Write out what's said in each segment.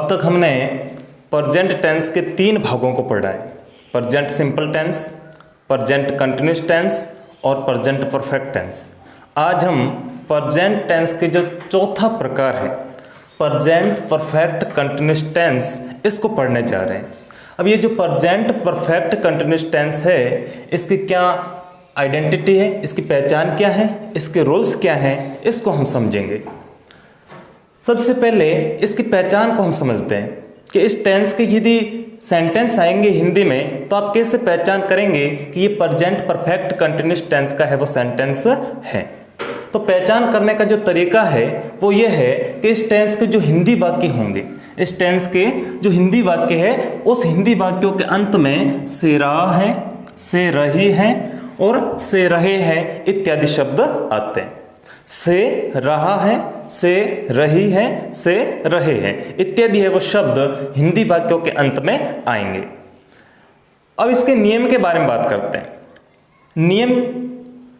अब तक हमने प्रेजेंट टेंस के 3 भागों को पढ़ा है, present simple tense, present continuous tense और प्रेजेंट परफेक्ट टेंस। आज हम प्रेजेंट टेंस के जो चौथा प्रकार है प्रेजेंट परफेक्ट कंटिन्यूस टेंस, इसको पढ़ने जा रहे हैं। अब ये जो प्रेजेंट परफेक्ट कंटिन्यूस टेंस है, इसकी क्या आइडेंटिटी है, इसकी पहचान क्या है, इसके रूल्स क्या हैं, इसको हम समझेंगे। सबसे पहले इसकी पहचान को हम समझते हैं कि इस टेंस के यदि सेंटेंस आएंगे हिंदी में तो आप कैसे पहचान करेंगे कि ये प्रेजेंट परफेक्ट कंटिन्यूस टेंस का है वो सेंटेंस है। तो पहचान करने का जो तरीका है वो ये है कि इस टेंस के जो हिंदी वाक्य होंगे, इस टेंस के जो हिंदी वाक्य है उस हिंदी वाक्यों के अंत में से रहा है, से रही है और से रहे हैं इत्यादि शब्द आते हैं। से रहा है, से रही है, से रहे हैं इत्यादि है वो शब्द हिंदी वाक्यों के अंत में आएंगे। अब इसके नियम के बारे में बात करते हैं। नियम,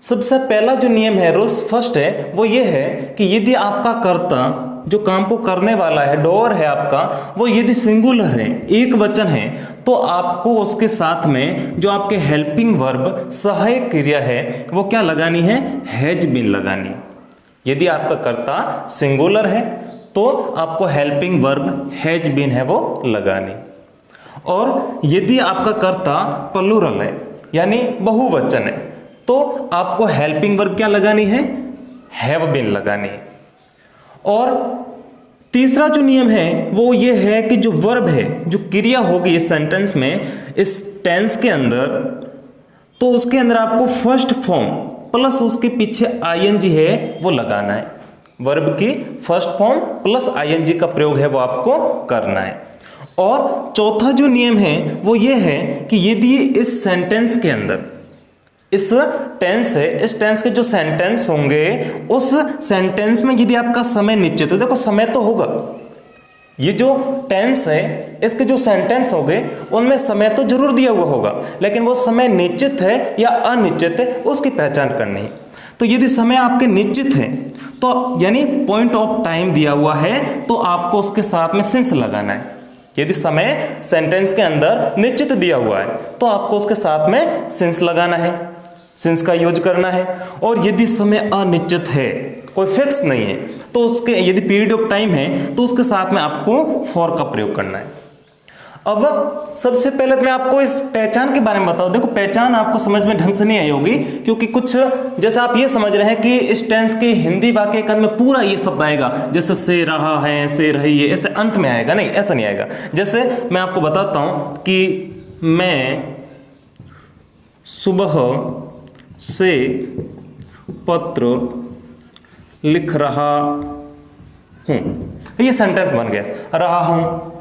सबसे पहला जो नियम है, रूल्स फर्स्ट है, वो ये है कि यदि आपका कर्ता जो काम को करने वाला है, डोअर है आपका, वो यदि सिंगुलर है, एक वचन है, तो आपको उसके साथ में जो आपके हेल्पिंग वर्ब सहायक क्रिया है वो क्या लगानी है, हैज बीन लगानी है। यदि आपका कर्ता सिंगुलर है तो आपको हेल्पिंग वर्ब हैज बीन है वो लगानी। और यदि आपका कर्ता प्लूरल है यानी बहुवचन है तो आपको हेल्पिंग वर्ब क्या लगानी है, हैव बीन लगानी है। और तीसरा जो नियम है वो ये है कि जो वर्ब है, जो क्रिया होगी इस सेंटेंस में, इस टेंस के अंदर, तो उसके अंदर आपको फर्स्ट फॉर्म प्लस उसके पीछे आईएनजी है वो लगाना है। वर्ब की फर्स्ट फॉर्म प्लस आईएनजी का प्रयोग है वो आपको करना है। और चौथा जो नियम है वो ये है कि यदि इस सेंटेंस के अंदर, इस टेंस है, इस टेंस के जो सेंटेंस होंगे उस सेंटेंस में यदि आपका समय निश्चित है, देखो समय तो होगा, ये जो टेंस है इसके जो सेंटेंस होंगे उनमें समय तो जरूर दिया हुआ होगा, लेकिन वो समय निश्चित है या अनिश्चित है उसकी पहचान करनी है। तो यदि समय आपके निश्चित है तो यानी पॉइंट ऑफ टाइम दिया हुआ है तो आपको उसके साथ में सिंस लगाना है। यदि समय सेंटेंस के अंदर निश्चित दिया हुआ है तो आपको उसके साथ में सिंस लगाना है, सिंस का यूज करना है। और यदि समय अनिश्चित है, कोई फिक्स नहीं है, तो उसके यदि पीरियड ऑफ टाइम है तो उसके साथ में आपको फॉर का प्रयोग करना है। अब सबसे पहले मैं आपको इस पहचान के बारे में बताऊं। देखो पहचान आपको समझ में ढंग से नहीं आई होगी क्योंकि कुछ जैसे आप ये समझ रहे हैं कि इस टेंस के हिंदी वाक्य के अंत में पूरा ये शब्द आएगा, जैसे से रहा है, से रही है, ऐसे अंत में आएगा, नहीं ऐसा नहीं आएगा। जैसे मैं आपको बताता हूं कि मैं सुबह से पत्र लिख रहा हूं, ये सेंटेंस बन गया, रहा हूं।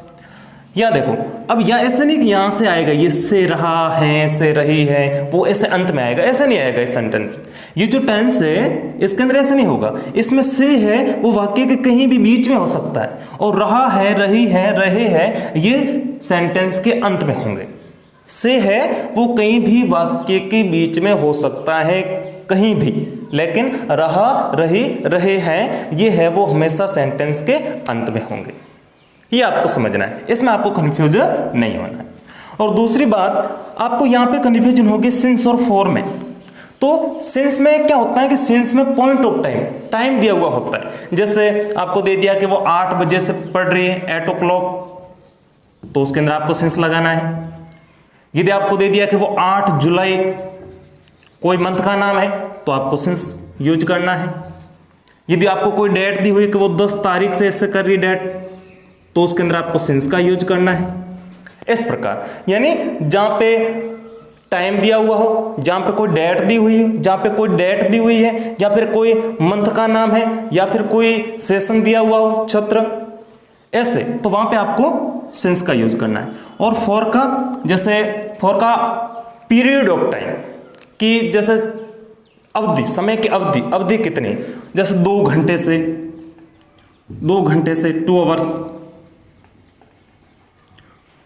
या देखो अब यहाँ ऐसे नहीं कि यहां से आएगा ये से रहा है, से रही है, वो ऐसे अंत में आएगा, ऐसा नहीं आएगा इस सेंटेंस। ये जो टेंस है इसके अंदर ऐसा नहीं होगा, इसमें से है वो वाक्य के कहीं भी बीच में हो सकता है, और रहा है, रही है, रहे है ये सेंटेंस के अंत में होंगे। से है वो कहीं भी वाक्य के बीच में हो सकता है, कहीं भी, लेकिन रहा, रही, रहे हैं ये है वो हमेशा सेंटेंस के अंत में होंगे। ये आपको समझना है, इसमें आपको कंफ्यूज नहीं होना है। और दूसरी बात, आपको यहाँ पे कंफ्यूजन होगी सिंस और फॉर में। तो सिंस में क्या होता है कि सिंस में पॉइंट ऑफ टाइम, टाइम दिया हुआ होता है। जैसे आपको दे दिया कि वो 8 बजे से पढ़ रही है, 8 o'clock, तो उसके अंदर आपको सिंस लगाना है। यदि आपको दे दिया कि वो 8 जुलाई कोई मंथ का नाम है तो आपको सिंस यूज करना है। यदि आपको कोई डेट दी हुई कि वो 10 तारीख से ऐसे कर रही डेट, तो उसके अंदर आपको सिंस का यूज करना है। इस प्रकार यानी जहां पे टाइम दिया हुआ हो, जहां पे कोई डेट दी हुई है, जहां पे कोई डेट दी हुई है, या फिर कोई मंथ का नाम है, या फिर कोई सेशन दिया हुआ हो, छत्र, ऐसे, तो वहां पे आपको सिंस का यूज करना है। और फॉर का, जैसे फॉर का पीरियड ऑफ टाइम कि जैसे अवधि, समय की अवधि, अवधि कितनी, जैसे 2 घंटे से 2 आवर्स,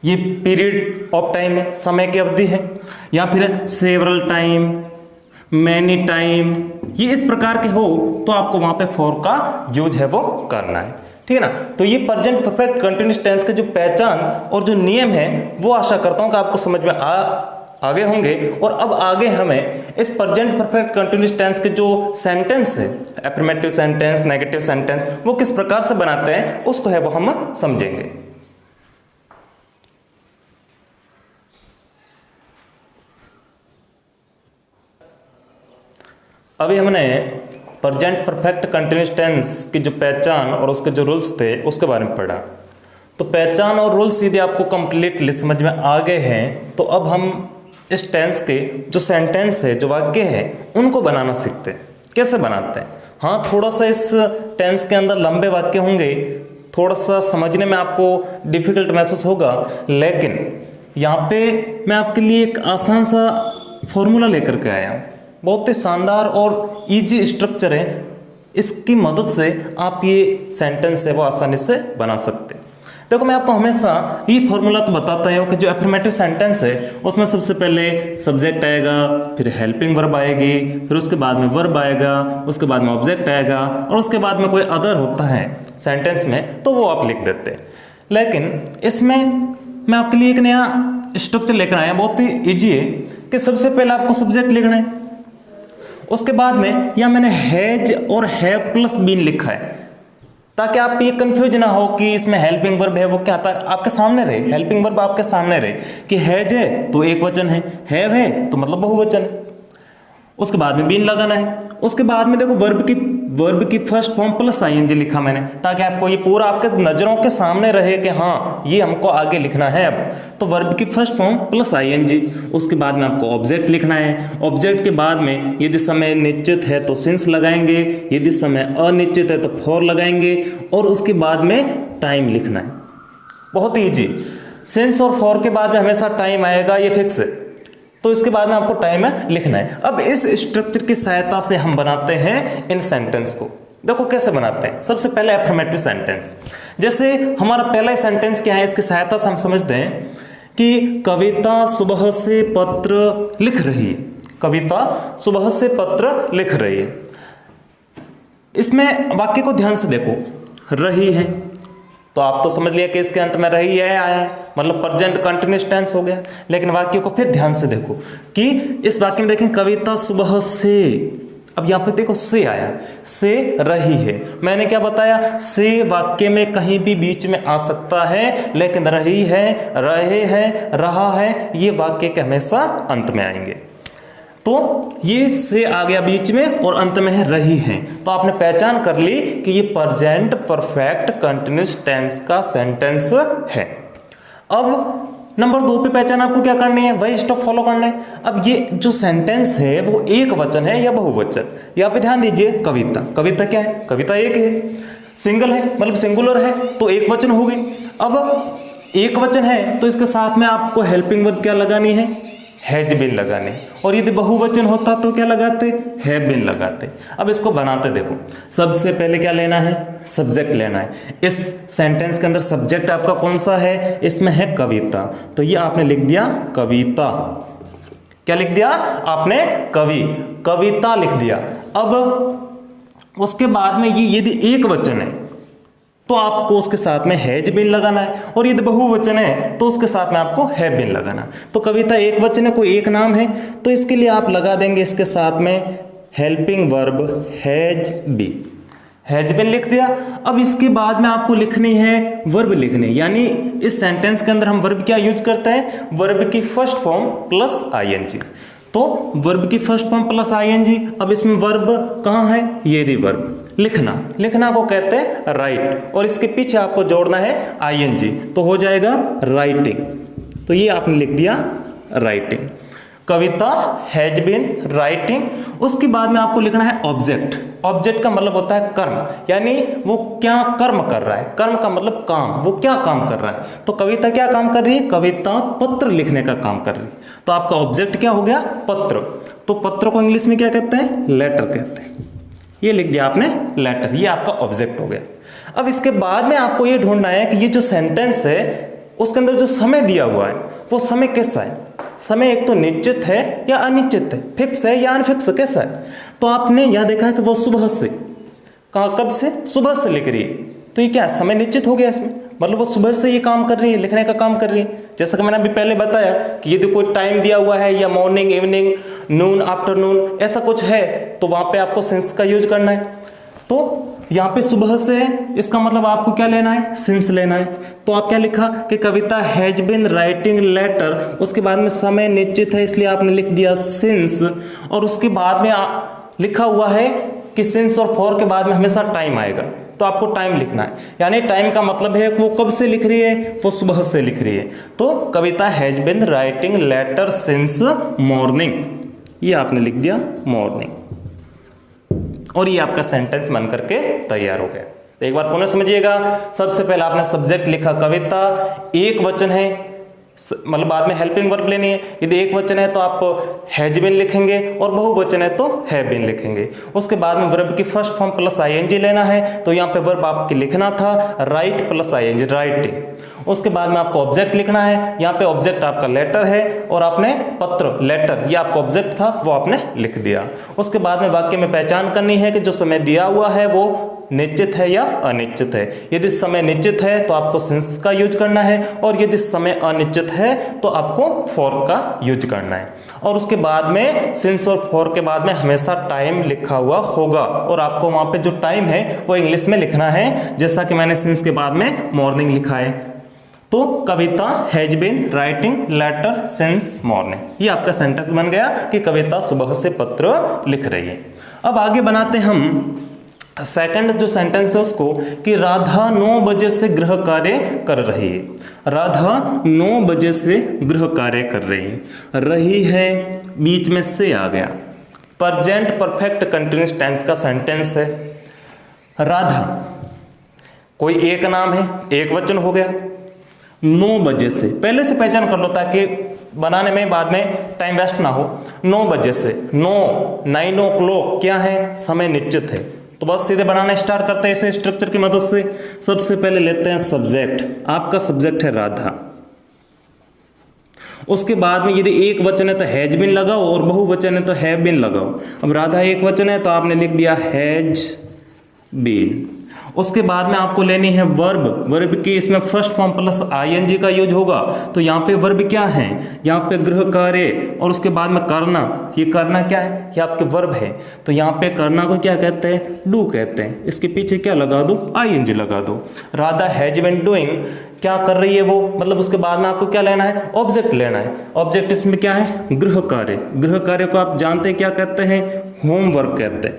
ये पीरियड ऑफ टाइम है, समय की अवधि है। या फिर सेवरल टाइम, मैनी टाइम, ये इस प्रकार के हो तो आपको वहां पे फॉर का यूज है वो करना है। ठीक है ना। तो ये प्रेजेंट परफेक्ट कंटिन्यूअस टेंस के जो पहचान और जो नियम है वो आशा करता हूँ कि आपको समझ में आगे होंगे। और अब आगे हमें इस प्रेजेंट परफेक्ट कंटिन्यूअस टेंस के जो सेंटेंस है, एफर्मेटिव सेंटेंस, नेगेटिव सेंटेंस, वो किस प्रकार से बनाते हैं उसको है वो हम समझेंगे। अभी हमने प्रेजेंट परफेक्ट कंटिन्यूअस टेंस की जो पहचान और उसके जो रूल्स थे उसके बारे में पढ़ा। तो पहचान और रूल्स यदि आपको कंप्लीटली समझ में आ गए हैं तो अब हम इस टेंस के जो सेंटेंस है, जो वाक्य है, उनको बनाना सीखते हैं। कैसे बनाते हैं? हाँ, थोड़ा सा इस टेंस के अंदर लंबे वाक्य होंगे, थोड़ा सा समझने में आपको डिफिकल्ट महसूस होगा, लेकिन यहाँ पे मैं आपके लिए एक आसान सा फॉर्मूला लेकर के आया हूँ। बहुत ही शानदार और इजी स्ट्रक्चर है, इसकी मदद से आप ये सेंटेंस है वो आसानी से बना सकते हैं। देखो, मैं आपको हमेशा ये फॉर्मूला तो बताता हूँ कि जो एफर्मेटिव सेंटेंस है उसमें सबसे पहले सब्जेक्ट आएगा, फिर हेल्पिंग वर्ब आएगी, फिर उसके बाद में वर्ब आएगा, उसके बाद में ऑब्जेक्ट आएगा, और उसके बाद में कोई अदर होता है सेंटेंस में तो वो आप लिख देते हैं। लेकिन इसमें मैं आपके लिए एक नया स्ट्रक्चर लेकर आया, बहुत ही ईजी है कि सबसे पहले आपको सब्जेक्ट लिखना है, उसके बाद में यहाँ मैंने हैज और हैव प्लस बीन लिखा है ताकि आप ये कंफ्यूज ना हो कि इसमें हेल्पिंग वर्ब है वो क्या आता है, आपके सामने रहे, हेल्पिंग वर्ब आपके सामने रहे कि हैज है तो एक वचन है, हैव है तो मतलब बहुवचन है। उसके बाद में बीन लगाना है। उसके बाद में देखो वर्ब की फर्स्ट फॉर्म प्लस आईएनजी लिखा मैंने ताकि आपको ये पूरा आपके नजरों के सामने रहे कि हाँ ये हमको आगे लिखना है। अब तो वर्ब की फर्स्ट फॉर्म प्लस आईएनजी। उसके बाद में आपको ऑब्जेक्ट लिखना है। ऑब्जेक्ट के बाद में यदि समय निश्चित है तो सिंस लगाएंगे, यदि समय अनिश्चित है तो फॉर लगाएंगे, और उसके बाद में टाइम लिखना है। बहुत ही ईजी। सिंस और फॉर के बाद में हमेशा टाइम आएगा, ये फिक्स है, तो इसके बाद में आपको टाइम लिखना है। अब इस स्ट्रक्चर की सहायता से हम बनाते हैं इन सेंटेंस को। देखो कैसे बनाते हैं। सबसे पहले एफर्मेटिव सेंटेंस, जैसे हमारा पहला सेंटेंस क्या है, इसकी सहायता से हम समझते हैं कि कविता सुबह से पत्र लिख रही है। कविता सुबह से पत्र लिख रही है। इसमें वाक्य को ध्यान से देखो, रही है तो आप तो समझ लिया कि इसके अंत में रही है आया है, मतलब प्रेजेंट कंटिन्यूअस टेंस हो गया। लेकिन वाक्य को फिर ध्यान से देखो कि इस वाक्य में देखें कविता सुबह से, अब यहाँ पे देखो से आया, से रही है। मैंने क्या बताया, से वाक्य में कहीं भी बीच में आ सकता है, लेकिन रही है, रहे हैं, रहा है, ये वाक्य के हमेशा अंत में आएंगे। तो ये से आ गया बीच में और अंत में है रही हैं, तो आपने पहचान कर ली कि ये प्रेजेंट परफेक्ट कंटिन्यूअस टेंस का सेंटेंस है। अब नंबर 2 पे पहचान आपको क्या करनी है, वही स्टेप फॉलो करना है। अब ये जो सेंटेंस है वो एक वचन है या बहुवचन, यहाँ पे ध्यान दीजिए। कविता, कविता क्या है, कविता एक है, सिंगल है मतलब सिंगुलर है तो एक वचन हो गई। अब एक वचन है तो इसके साथ में आपको हेल्पिंग वर्ब क्या लगानी है, हैज बीन लगाने, और यदि बहुवचन होता तो क्या लगाते, हैव बीन लगाते। अब इसको बनाते देखो, सबसे पहले क्या लेना है, सब्जेक्ट लेना है। इस सेंटेंस के अंदर सब्जेक्ट आपका कौन सा है, इसमें है कविता, तो ये आपने लिख दिया कविता। क्या लिख दिया आपने, कविता लिख दिया। अब उसके बाद में ये यदि एक वचन है तो आपको उसके साथ में हैज बीन लगाना है, और यदि बहुवचन है तो उसके साथ में आपको हैव बीन लगाना है। तो कविता एक वचन है, कोई एक नाम है, तो इसके लिए आप लगा देंगे इसके साथ में helping verb has been. Has been लिख दिया। अब इसके बाद में आपको लिखनी है वर्ब लिखनी, यानी इस सेंटेंस के अंदर हम वर्ब क्या यूज करते हैं, वर्ब की फर्स्ट फॉर्म प्लस आईएनजी। तो वर्ब की फर्स्ट फॉर्म प्लस आईएनजी। अब इसमें वर्ब कहाँ है, ये रिवर्ब, लिखना को कहते हैं राइट, और इसके पीछे आपको जोड़ना है आईएनजी, तो हो जाएगा राइटिंग। तो ये आपने लिख दिया writing. Kavita has been writing. उसके बाद में आपको लिखना है ऑब्जेक्ट। ऑब्जेक्ट का मतलब होता है कर्म, यानी वो क्या कर्म कर रहा है। कर्म का मतलब काम, वो क्या काम कर रहा है। तो कविता क्या काम कर रही है, कविता पत्र लिखने का काम कर रही है। तो आपका ऑब्जेक्ट क्या हो गया, पत्र। तो पत्र को इंग्लिश में क्या कहते हैं, लेटर कहते हैं। ये लिख दिया आपने लेटर, ये आपका ऑब्जेक्ट हो गया। अब इसके बाद में आपको ये ढूंढना है कि ये जो सेंटेंस है उसके अंदर जो समय दिया हुआ है वो समय कैसा है। समय एक तो निश्चित है या अनिश्चित है, फिक्स है या अनफिक्स, कैसा है। तो आपने यह देखा कि वो सुबह से, कहाँ कब से, सुबह से लिख रही है, तो ये क्या है, समय निश्चित हो गया इसमें, मतलब वो सुबह से ये काम कर रही है, लिखने का काम कर रही है। जैसा कि मैंने अभी पहले बताया कि यदि कोई टाइम दिया हुआ है या मॉर्निंग, इवनिंग, नून, आफ्टरनून ऐसा कुछ है तो वहाँ पे आपको सिंस का यूज करना है। तो यहाँ पे सुबह से है, इसका मतलब आपको क्या लेना है, सिंस लेना है। तो आप क्या लिखा कि कविता हैज बिन राइटिंग लेटर, उसके बाद में समय निश्चित है इसलिए आपने लिख दिया सिंस, और उसके बाद में लिखा हुआ है कि सिंस और फॉर के बाद में हमेशा टाइम आएगा, तो आपको टाइम लिखना है। यानी टाइम का मतलब है वो कब से लिख रही है, वो सुबह से लिख रही है। तो Kavita has been writing letter since morning, ये आपने लिख दिया मॉर्निंग, और ये आपका सेंटेंस बन करके तैयार हो गया। तो एक बार पुनः समझिएगा। सबसे पहले आपने सब्जेक्ट लिखा कविता, एक वचन है, मतलब बाद में हेल्पिंग वर्ब लेनी है। यदि एक वचन है तो आप हैज बीन लिखेंगे और बहुवचन है तो हैव बीन लिखेंगे। उसके बाद में वर्ब की फर्स्ट फॉर्म प्लस आईएनजी लेना है, तो यहाँ पे वर्ब आपके लिखना था राइट प्लस आईएनजी, राइटिंग। उसके बाद में आपको ऑब्जेक्ट लिखना है, यहाँ पे ऑब्जेक्ट आपका लेटर है और आपने पत्र, लेटर, ये आपका ऑब्जेक्ट था वो आपने लिख दिया। उसके बाद में वाक्य में पहचान करनी है कि जो समय दिया हुआ है वो निश्चित है या अनिश्चित है। यदि समय निश्चित है तो आपको सिंस का यूज करना है, और यदि समय अनिश्चित है तो आपको फॉर का यूज करना है। और उसके बाद में सिंस और फॉर के बाद में हमेशा टाइम लिखा हुआ होगा, और आपको वहां पे जो टाइम है वो इंग्लिश में लिखना है, जैसा कि मैंने सिंस के बाद में मॉर्निंग लिखा है। तो Kavita has been writing letter since morning, ये आपका सेंटेंस बन गया कि कविता सुबह से पत्र लिख रही है। अब आगे बनाते हम सेकंड जो सेंटेंस है उसको, कि राधा 9 बजे से गृह कार्य कर रही है। राधा 9 बजे से गृह कार्य कर रही है, बीच में से आ गया। प्रेजेंट परफेक्ट कंटिन्यूअस टेंस का सेंटेंस है। राधा कोई एक नाम है, एक वचन हो गया। 9 बजे से, पहले से पहचान कर लो ताकि बनाने में बाद में टाइम वेस्ट ना हो। 9 बजे से, 9 o'clock क्या है, समय निश्चित है। तो बस सीधे बनाना स्टार्ट करते हैं इसे स्ट्रक्चर की मदद से। सबसे पहले लेते हैं सब्जेक्ट, आपका सब्जेक्ट है राधा। उसके बाद में यदि एक वचन है तो हैज बीन लगाओ और बहुवचन है तो हैव बीन लगाओ। अब राधा एक वचन है तो आपने लिख दिया हैज बीन। उसके बाद में आपको लेनी है वर्ब, वर्ब की इसमें फर्स्ट फॉर्म प्लस आईएनजी का यूज होगा। तो यहाँ पे वर्ब क्या है, यहाँ पे गृह कार्य, और उसके बाद में करना, ये करना क्या है, ये आपके वर्ब है। तो यहाँ पे करना को क्या कहते हैं, डू कहते हैं। इसके पीछे क्या लगा दो, आईएनजी लगा दो। राधा हैज बीन डूइंग, क्या कर रही है वो, मतलब उसके बाद में आपको क्या लेना है, ऑब्जेक्ट लेना है। ऑब्जेक्ट इसमें क्या है, गृह कार्य। गृह कार्य को आप जानते हैं क्या कहते हैं, होमवर्क कहते हैं,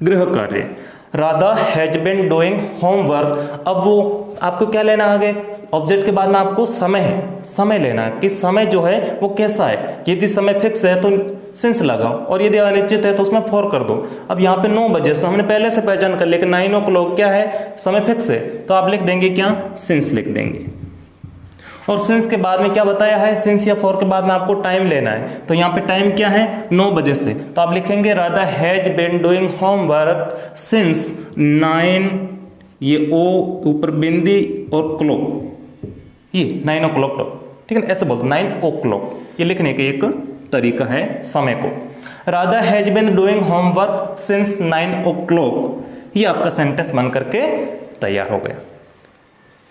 गृह कार्य। Radha has been doing homework. अब वो आपको क्या लेना आगे, ऑब्जेक्ट के बाद में आपको समय लेना है कि समय जो है वो कैसा है। यदि समय फिक्स है तो सिंस लगाओ, और यदि अनिश्चित है तो उसमें फॉर कर दो। अब यहाँ पे 9 बजे से हमने पहले से पहचान कर लिया कि 9 o'clock क्या है, समय फिक्स है, तो आप लिख देंगे क्या, सिंस लिख देंगे। और सिंस के बाद में क्या बताया है, सिंस या फॉर के बाद में आपको टाइम लेना है। तो यहाँ पे टाइम क्या है, 9 बजे से, तो आप लिखेंगे Radha has been doing homework since 9, ये ओ ऊपर बिंदी और क्लॉक, ये 9 o'clock, ठीक है ना, ऐसे बोलते 9 o'clock, ये लिखने का एक तरीका है समय को। Radha has been doing homework since 9 o'clock, ये आपका सेंटेंस बन करके तैयार हो गया।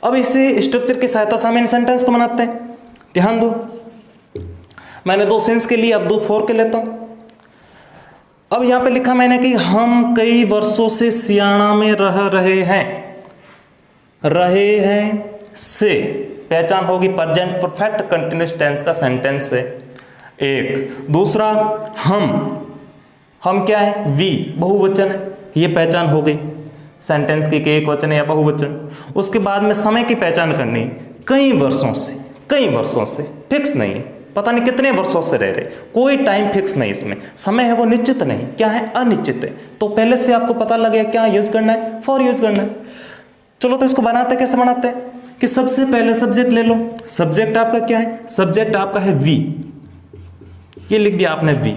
अब इसी स्ट्रक्चर की सहायता से हम इन सेंटेंस को बनाते हैं। ध्यान दो, मैंने 2 सिंस के लिए, अब 2 फॉर के लेता हूं। अब यहां पे लिखा मैंने कि हम कई वर्षों से सियाना में रह रहे हैं से पहचान होगी प्रेजेंट परफेक्ट कंटिन्यूअस टेंस का सेंटेंस है एक। दूसरा हम क्या है, वी बहुवचन है, ये पहचान हो गई सेंटेंस की कि एक वचन है या बहुवचन। उसके बाद में समय की पहचान करनी, कई वर्षों से फिक्स नहीं है, पता नहीं कितने वर्षों से रह रहे, कोई टाइम फिक्स नहीं, इसमें समय है वो निश्चित नहीं, क्या है, अनिश्चित है। तो पहले से आपको पता लगे क्या यूज करना है, फॉर यूज करना है। चलो तो इसको बनाते कैसे बनाते हैं कि सबसे पहले सब्जेक्ट ले लो। सब्जेक्ट आपका क्या है, सब्जेक्ट आपका है वी, ये लिख दिया आपने वी।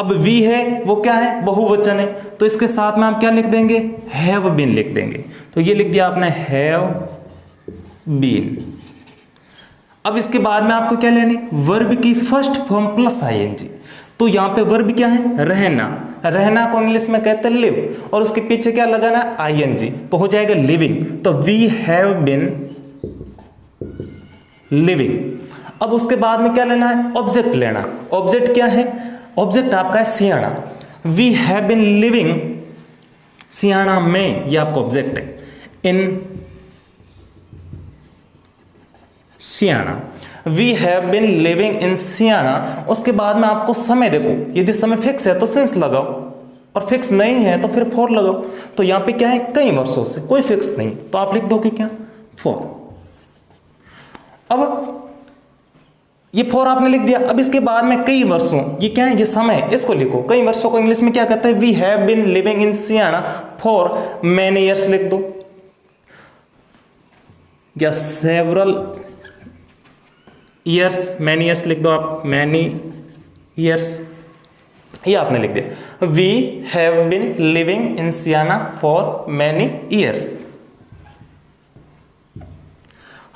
अब वी है वो क्या है, बहुवचन है, तो इसके साथ में आप क्या लिख देंगे, हैव बीन लिख देंगे। तो ये लिख दिया आपने हैव बीन। अब इसके बाद में आपको क्या लेनी, वर्ब की फर्स्ट फॉर्म प्लस आईएनजी। तो यहाँ पे वर्ब क्या है, रहना। रहना को इंग्लिश में कहते हैं लिव, और उसके पीछे क्या लगाना है, आईएनजी, तो हो जाएगा लिविंग। तो वी हैव बिन लिविंग। अब उसके बाद में क्या लेना है, ऑब्जेक्ट लेना। ऑब्जेक्ट क्या है, ऑब्जेक्ट आपका है Siyana. We have been living Siyana में, ये आपका ऑब्जेक्ट है, in Siyana. We have been living in Siyana. उसके बाद में आपको समय देखो, यदि समय फिक्स है तो सिंस लगाओ, और फिक्स नहीं है तो फिर फॉर लगाओ। तो यहां पे क्या है, कई वर्षों से, कोई फिक्स नहीं, तो आप लिख दो कि क्या, फॉर। अब ये फॉर आपने लिख दिया। अब इसके बाद में कई वर्षों, ये क्या है, ये समय, इसको लिखो। कई वर्षों को इंग्लिश में क्या कहते हैं, we have been living in Siena for many years लिख दो, या सेवरल ईयर्स, मैनी ईयर्स लिख दो आप, मैनी ईयर्स, ये आपने लिख दिया। We have been living in Siena for many years.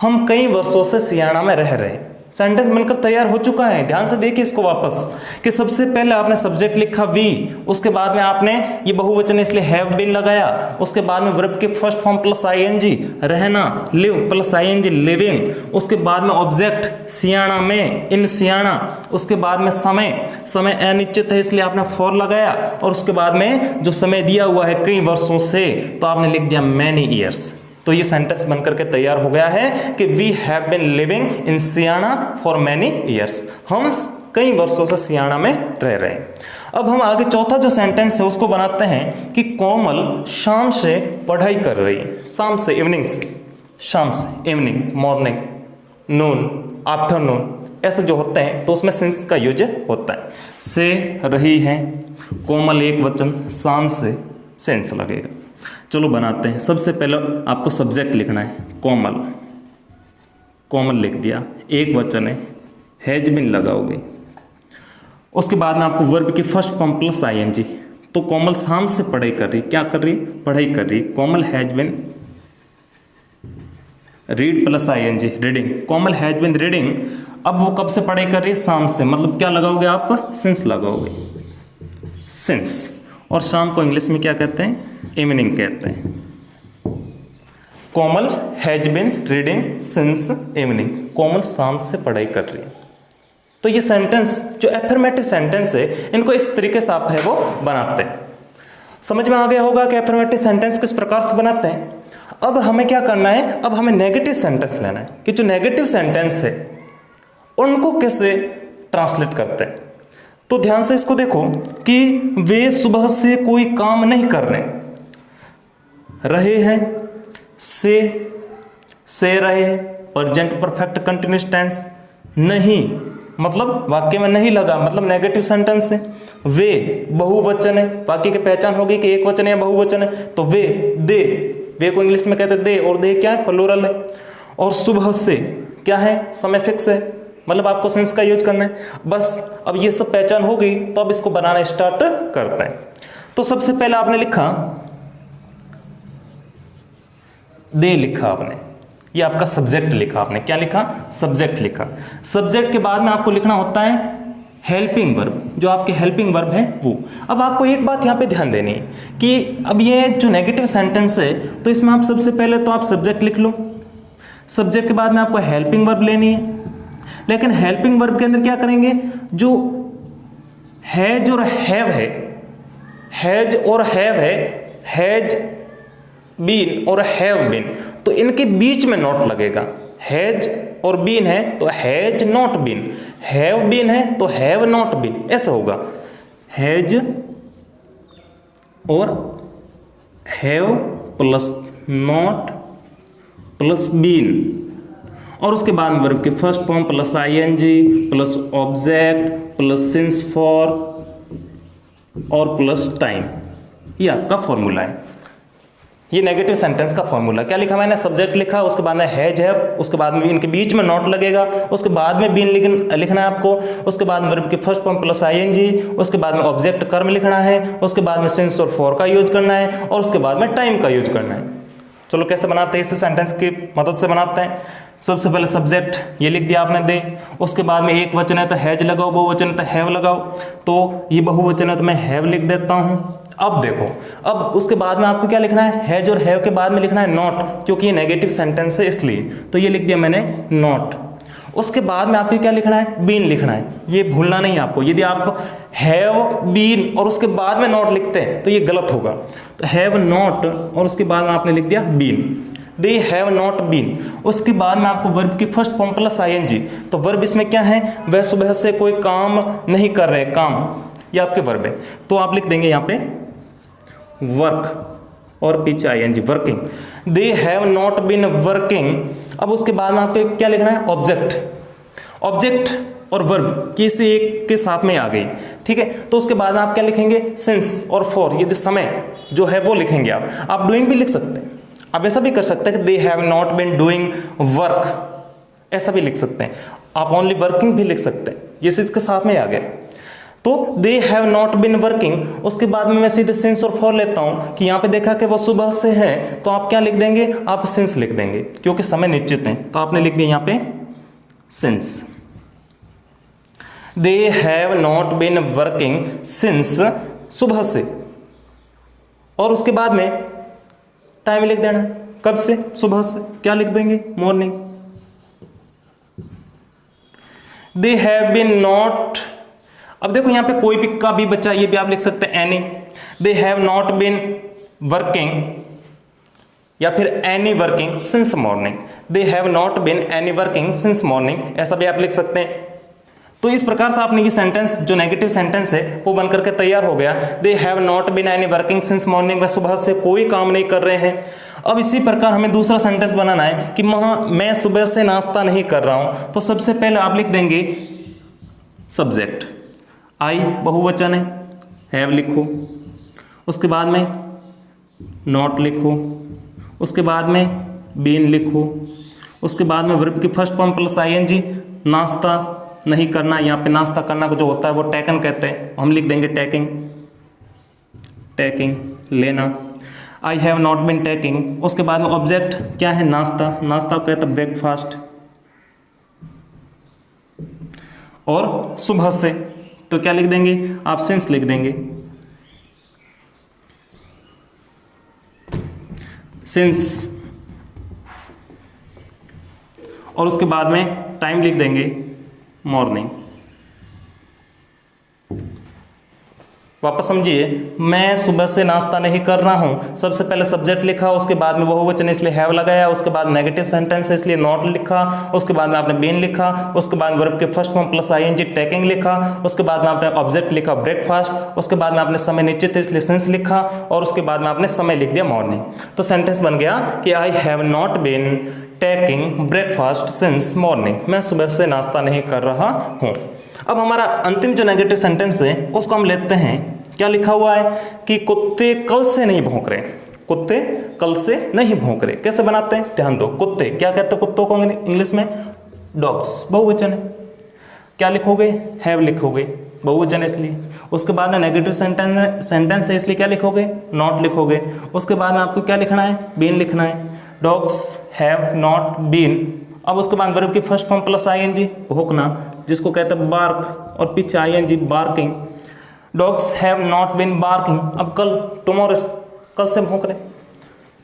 हम कई वर्षों से सियाना में रह रहे हैं। सेंटेंस बनकर तैयार हो चुका है। ध्यान से देखिए इसको वापस, कि सबसे पहले आपने सब्जेक्ट लिखा वी, उसके बाद में आपने ये बहुवचन इसलिए हैव बीन लगाया, उसके बाद में वर्ब के फर्स्ट फॉर्म प्लस आईएनजी, रहना, लिव प्लस आईएनजी लिविंग, उसके बाद में ऑब्जेक्ट सियाना में, इन सियाना, उसके बाद में समय, समय अनिश्चित है इसलिए आपने फॉर लगाया, और उसके बाद में जो समय दिया हुआ है कई वर्षों से, तो आपने लिख दिया मैनी ईयर्स। तो ये सेंटेंस बनकर के तैयार हो गया है कि we have been living in Siena for many years. हम कई वर्षों से सियाना में रह रहे हैं। अब हम आगे चौथा जो सेंटेंस है उसको बनाते हैं कि कोमल शाम से पढ़ाई कर रही है। शाम से, इवनिंग से, शाम से, इवनिंग, मॉर्निंग, नून, आफ्टरनून, ऐसे जो होते हैं तो उसमें सिंस का यूज होता है। से रही है, कोमल एक वचन, शाम से सिंस लगेगा। चलो बनाते हैं। सबसे पहले आपको सब्जेक्ट लिखना है, कोमल, कोमल लिख दिया, एक वचन है, हैज बिन लगाओगे। उसके बाद में आपको वर्ब की फर्स्ट फॉर्म प्लस आईएनजी, तो कोमल शाम से पढ़ाई कर रही, क्या कर रही, पढ़ाई कर रही। Komal has been read plus ING, reading, Komal has been reading. अब वो कब से पढ़ाई कर रही है, शाम से, मतलब क्या लगाओगे आप, सिंस लगाओगे, सिंस। और शाम को इंग्लिश में क्या कहते हैं, इवनिंग कहते हैं। Komal has been reading since evening, Komal शाम से पढ़ाई कर रही है। तो ये सेंटेंस जो एफर्मेटिव सेंटेंस है, इनको इस तरीके से आप है वो बनाते हैं। समझ में आ गया होगा कि एफर्मेटिव सेंटेंस किस प्रकार से बनाते हैं। अब हमें क्या करना है, अब हमें नेगेटिव सेंटेंस लेना है कि जो नेगेटिव सेंटेंस है उनको कैसे ट्रांसलेट करते हैं। तो ध्यान से इसको देखो कि वे सुबह से कोई काम नहीं कर रहे हैं, से रहे, प्रेजेंट परफेक्ट कंटिन्यूअस टेंस, नहीं मतलब वाक्य में नहीं लगा, मतलब नेगेटिव सेंटेंस है। वे बहुवचन है, वाक्य की पहचान होगी कि एक वचन है या बहुवचन है। तो वे, दे, वे को इंग्लिश में कहते हैं दे, और दे क्या है, प्लूरल है। और सुबह से क्या है, समय फिक्स है, मतलब आपको सिंस का यूज करना है। बस अब ये सब पहचान हो गई तो अब इसको बनाना स्टार्ट करते हैं। तो सबसे पहले आपने लिखा दे, लिखा आपने, ये आपका सब्जेक्ट लिखा आपने, क्या लिखा, सब्जेक्ट लिखा। सब्जेक्ट के बाद में आपको लिखना होता है हेल्पिंग वर्ब, जो आपके हेल्पिंग वर्ब है वो। अब आपको एक बात यहाँ पे ध्यान देनी है कि अब ये जो नेगेटिव सेंटेंस है तो इसमें आप सबसे पहले तो आप सब्जेक्ट लिख लो, सब्जेक्ट के बाद में आपको हेल्पिंग वर्ब लेनी है। लेकिन हेल्पिंग वर्ब के अंदर क्या करेंगे, जो हैज और हैव है, हैज और हैव है, हैज बीन और हैव बीन, तो इनके बीच में नॉट लगेगा। हैज और बीन है तो has not been, have been है तो हैव नॉट बीन, ऐसा होगा। हैज और have plus not plus been, और उसके बाद वर्ब के first form plus I N G plus object plus since for और प्लस टाइम, ये आपका फॉर्मूला है। ये नेगेटिव सेंटेंस का फॉर्मूला। क्या लिखा मैंने, सब्जेक्ट लिखा, उसके बाद में हैज है, उसके बाद में इनके बीच में नॉट लगेगा, उसके बाद में बीन लिखना है आपको, उसके बाद में वर्ब के फर्स्ट फॉर्म प्लस आईएनजी, उसके बाद में ऑब्जेक्ट कर्म लिखना है, उसके बाद में सिंस और फॉर का यूज करना है, और उसके बाद में टाइम का यूज करना है। चलो कैसे बनाते हैं, इस सेंटेंस की मदद से बनाते हैं। सबसे पहले सब्जेक्ट ये लिख दिया आपने दे, उसके बाद में एक वचन है तो हैज लगाओ, बहुवचन है तो हैव लगाओ, तो ये बहुवचन है तो मैं हैव लिख देता हूँ। अब देखो, अब उसके बाद में आपको क्या लिखना है, हैज और हैव के बाद में लिखना है नॉट, क्योंकि ये नेगेटिव सेंटेंस है इसलिए, तो ये लिख दिया मैंने नॉट। उसके बाद में आपको क्या लिखना है, बीन लिखना है, ये भूलना नहीं आपको। यदि आप हैव बीन और उसके बाद में नॉट लिखते हैं तो ये गलत होगा। तो हैव नॉट और उसके बाद में आपने लिख दिया been, they have not been. उसके बाद में आपको वर्ब की फर्स्ट फॉर्म प्लस आईएनजी, तो वर्ब इसमें क्या है, वह सुबह से कोई काम नहीं कर रहे, काम ये आपके वर्ब है, तो आप लिख देंगे यहाँ पे वर्क और पीछे I N G, working. They have not been working. अब उसके बाद में आपको क्या लिखना है, ऑब्जेक्ट, ऑब्जेक्ट और वर्ब किसी एक के साथ में आ गई, ठीक है। तो उसके बाद में आप क्या लिखेंगे, सिंस और फॉर, यदि समय जो है वो लिखेंगे आप डूइंग भी लिख सकते हैं, आप ऐसा भी कर सकते हैं कि they have not been doing work, ऐसा भी लिख सकते हैं। आप ओनली वर्किंग भी लिख सकते हैं, ये चीज के साथ में आ गया। तो they have not been working, उसके बाद में मैं सीधे सिंस और फॉर लेता हूं कि यहाँ पे देखा कि वो सुबह से है, तो आप क्या लिख देंगे, आप सिंस लिख देंगे, क्योंकि समय निश्चित है, तो आपने लिख दिया यहाँ पे since. They have not been working since, सुबह से, और उसके बाद में टाइम लिख देना, कब से, सुबह से, क्या लिख देंगे, morning. They have been not, अब देखो यहाँ पे कोई भी का भी बच्चा, ये भी आप लिख सकते हैं any. They have not been working या फिर any working since morning, they have not been any working since morning, ऐसा भी आप लिख सकते हैं। तो इस प्रकार से आपने ये सेंटेंस जो नेगेटिव सेंटेंस है वो बनकर के तैयार हो गया। They have not been any working since morning, वह सुबह से कोई काम नहीं कर रहे हैं। अब इसी प्रकार हमें दूसरा सेंटेंस बनाना है कि मैं सुबह से नाश्ता नहीं कर रहा हूं, तो सबसे पहले आप लिख देंगे सब्जेक्ट, आई बहुवचन है, हैव लिखो, उसके बाद में नॉट लिखो, उसके बाद में बीन लिखो, उसके बाद में वर्ब की फर्स्ट फॉर्म प्लस आईएनजी, नाश्ता नहीं करना, यहाँ पे नाश्ता करना जो होता है वो टेकन कहते हैं, हम लिख देंगे टेकिंग, टेकिंग लेना। I have not been taking, उसके बाद में ऑब्जेक्ट क्या है, नाश्ता, नाश्ता कहते हैं ब्रेकफास्ट, और सुबह से, तो क्या लिख देंगे आप, सिंस लिख देंगे, सिंस, और उसके बाद में टाइम लिख देंगे मॉर्निंग। वापस समझिए, मैं सुबह से नाश्ता नहीं कर रहा हूं, सबसे पहले सब्जेक्ट लिखा, उसके बाद में बहुवचन इसलिए हैव लगाया, उसके बाद नेगेटिव सेंटेंस है इसलिए नॉट लिखा, उसके बाद में आपने बीन लिखा, उसके बाद वर्ब के first form plus I N G taking लिखा, उसके बाद में आपने ऑब्जेक्ट लिखा ब्रेकफास्ट, उसके बाद में आपने समय निश्चित है इसलिए सिंस लिखा, और उसके बाद में आपने समय लिख दिया मॉर्निंग। तो सेंटेंस बन गया कि I have not been taking breakfast since morning, मैं सुबह से नाश्ता नहीं कर रहा हूँ। अब हमारा अंतिम जो नेगेटिव सेंटेंस है उसको हम लेते हैं, क्या लिखा हुआ है कि कुत्ते कल से नहीं भौंक रहे, कुत्ते कल से नहीं भौंक रहे। कैसे बनाते हैं, ध्यान दो, कुत्ते क्या कहते हैं कुत्तों को इंग्लिश में, डॉग्स, बहुवचन है, क्या लिखोगे, हैव लिखोगे, बहुवचन इसलिए। उसके बाद में नेगेटिव सेंटेंस है इसलिए क्या लिखोगे, नॉट लिखोगे। उसके बाद में आपको क्या लिखना है, बीन लिखना है, डॉग्स हैव नॉट बीन। अब उसके बाद वर्ब की फर्स्ट फॉर्म प्लस आईएनजी, भौंकना, जिसको कहते हैं बार्क, और पीछे I N G barking, dogs have not been barking. अब कल, टुमारो, कल से भौंक रहे,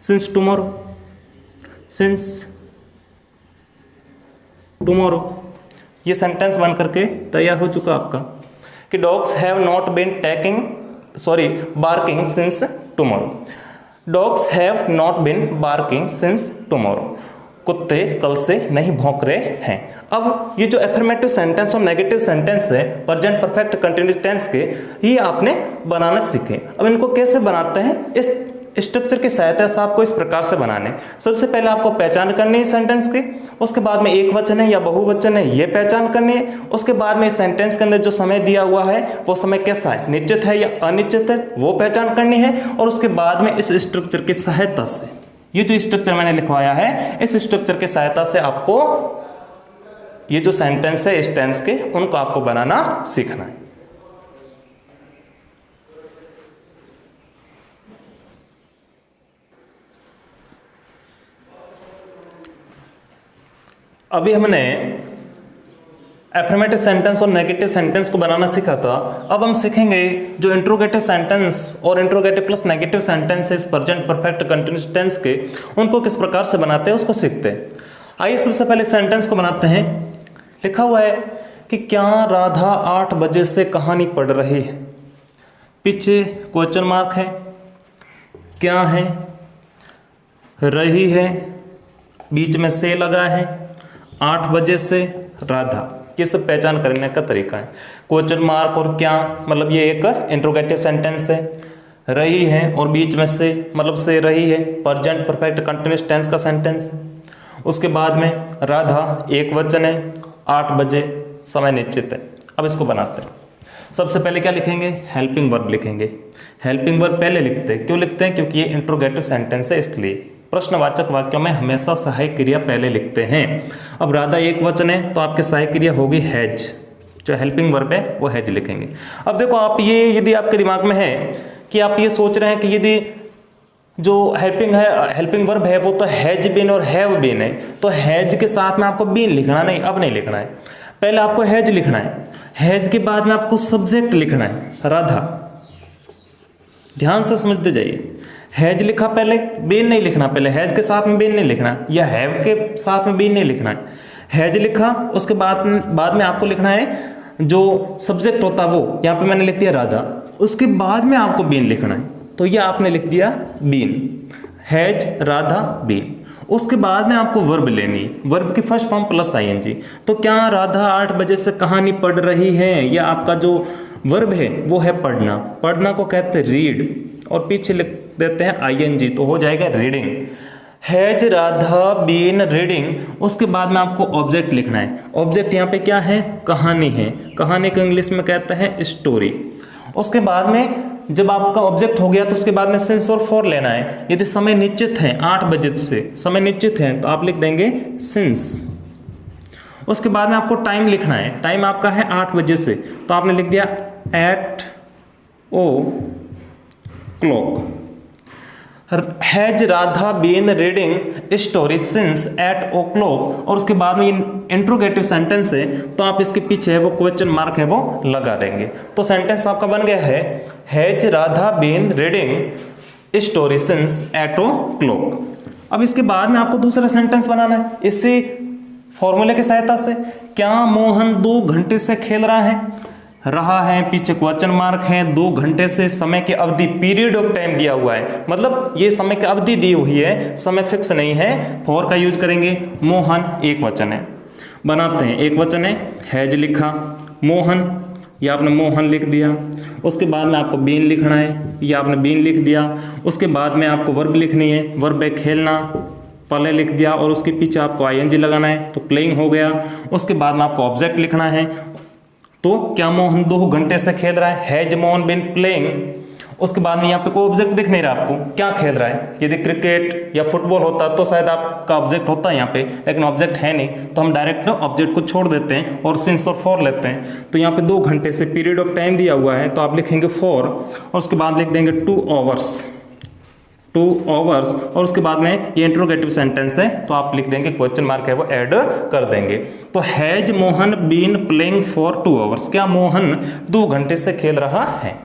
सिंस टुमारो, सिंस टुमारो। ये सेंटेंस बन करके तैयार हो चुका आपका कि dogs have not been barking since tomorrow, dogs have not been barking since tomorrow, कुत्ते कल से नहीं भौंक रहे हैं। अब ये जो एफर्मेटिव सेंटेंस और नेगेटिव सेंटेंस है प्रेजेंट परफेक्ट कंटिन्यूअस टेंस के, ये आपने बनाना सीखे। अब इनको कैसे बनाते हैं, इस स्ट्रक्चर की सहायता से आपको इस प्रकार से बनाने। सबसे पहले आपको पहचान करनी है सेंटेंस की, उसके बाद में एक वचन है या बहुवचन है ये पहचान करनी है, उसके बाद में इस सेंटेंस के अंदर जो समय दिया हुआ है वो समय कैसा है, निश्चित है या अनिश्चित है, वो पहचान करनी है। और उसके बाद में इस स्ट्रक्चर की सहायता से, ये जो स्ट्रक्चर मैंने लिखवाया है, इस स्ट्रक्चर की सहायता से आपको ये जो सेंटेंस है इस टेंस के, उनको आपको बनाना सीखना है। अभी हमने एफर्मेटिव सेंटेंस और नेगेटिव सेंटेंस को बनाना सीखा था। अब हम सीखेंगे जो इंट्रोगेटिव सेंटेंस और interrogative plus negative sentences present perfect continuous tense के, उनको किस प्रकार से बनाते हैं उसको सीखते हैं। आइए सबसे पहले सेंटेंस को बनाते हैं। लिखा हुआ है कि क्या राधा 8 बजे से कहानी पढ़ रही है। पीछे क्वेश्चन मार्क है, क्या है, रही है, बीच में से लगा है, 8 बजे से राधा, ये सब पहचान करने का तरीका है। क्वेश्चन मार्क और क्या मतलब ये एक इंट्रोगेटिव सेंटेंस है, रही है और बीच में से मतलब से रही है, प्रेजेंट परफेक्ट कंटिन्यूअस टेंस का सेंटेंस है। उसके बाद में राधा एक वचन है, 8 बजे समय निश्चित है। अब इसको बनाते हैं। सबसे पहले क्या लिखेंगे, हेल्पिंग वर्ब लिखेंगे। हेल्पिंग वर्ब पहले लिखते हैं, क्यों लिखते हैं, क्योंकि ये इंट्रोगेटिव सेंटेंस है इसलिए। प्रश्नवाचक वाक्यों में हमेशा सहायक क्रिया पहले लिखते हैं। अब राधा एक वचन है तो आपकी सहायक क्रिया होगी हैज, जो हेल्पिंग वर्ब है वो हैज लिखेंगे। अब देखो आप ये यदि आपके दिमाग में है कि आप ये सोच रहे हैं कि यदि जो हेल्पिंग वर्ब है वो तो हैज बीन और हैव बीन है, तो हैज के साथ में आपको बीन लिखना नहीं, अब नहीं लिखना है। पहले आपको हैज लिखना है, हैज के बाद में आपको सब्जेक्ट लिखना है राधा। ध्यान से समझते जाइए। हैज लिखा पहले, बीन नहीं लिखना, पहले हैज के साथ में बीन नहीं लिखना, या हैव के साथ में बीन नहीं लिखना है। हैज लिखा, उसके बाद में आपको लिखना है जो सब्जेक्ट होता है वो, यहाँ पे मैंने लिख दिया राधा, उसके बाद में आपको बीन लिखना है, तो ये आपने लिख दिया बीन, हैज राधा बीन। उसके बाद में आपको वर्ब लेनी है, वर्ब की फर्स्ट फॉर्म प्लस आईएनजी। तो क्या राधा 8 बजे से कहानी पढ़ रही है, या आपका जो वर्ब है वो है पढ़ना, पढ़ना को कहते हैं रीड, और पीछे लिख देते हैं आईएनजी, तो हो जाएगा reading. Has Radha been reading. उसके बाद में आपको ऑब्जेक्ट लिखना है। ऑब्जेक्ट यहाँ पे क्या है, कहानी है, कहानी को इंग्लिश में कहते हैं स्टोरी। उसके बाद में जब आपका ऑब्जेक्ट हो गया तो उसके बाद में सिंस और फॉर लेना है। यदि समय निश्चित है, 8 बजे से समय निश्चित है, तो आप लिख देंगे सिंस। उसके बाद में आपको टाइम लिखना है, टाइम आपका है 8 बजे से, तो आपने लिख दिया eight o'clock. Has Radha been reading story since eight o'clock. और उसके बाद में इंट्रोगेटिव सेंटेंस है, तो आप इसके पीछे है वो क्वेश्चन मार्क है वो लगा देंगे। तो सेंटेंस आपका बन गया है has Radha been reading story since eight o'clock. अब इसके बाद में आपको दूसरा सेंटेंस बनाना है इसी फॉर्मूले की सहायता से। क्या मोहन 2 घंटे से खेल रहा है, पीछे क्वेश्चन मार्क है, 2 घंटे से समय की अवधि, पीरियड ऑफ टाइम दिया हुआ है, मतलब ये समय की अवधि दी हुई है, समय फिक्स नहीं है। फॉर का यूज करेंगे। मोहन एक वचन है, बनाते हैं, एक वचन है, हैज लिखा, मोहन, या आपने मोहन लिख दिया। उसके बाद में आपको बीन लिखना है, या आपने बीन लिख दिया। उसके बाद में आपको वर्ब लिखनी है, वर्ब है खेलना, पहले लिख दिया, और उसके पीछे आपको आईएनजी लगाना है, तो प्लेइंग हो गया। उसके बाद में आपको ऑब्जेक्ट लिखना है, तो क्या मोहन 2 घंटे से खेल रहा है, हैज मोहन बीन प्लेइंग। उसके बाद में यहाँ पे कोई ऑब्जेक्ट दिख नहीं रहा आपको, क्या खेल रहा है। यदि क्रिकेट या फुटबॉल होता तो शायद आपका ऑब्जेक्ट होता है यहाँ पे, लेकिन ऑब्जेक्ट है नहीं, तो हम डायरेक्ट ऑब्जेक्ट को छोड़ देते हैं और सिंस और फॉर लेते हैं। तो यहाँ पे 2 घंटे से पीरियड ऑफ टाइम दिया हुआ है, तो आप लिखेंगे फॉर, और उसके बाद लिख देंगे 2 आवर्स, 2 आवर्स। और उसके बाद में ये इंट्रोगेटिव सेंटेंस है, तो आप लिख देंगे क्वेश्चन मार्क है वो ऐड कर देंगे। तो has Mohan been playing for 2 hours. क्या मोहन 2 घंटे से खेल रहा है।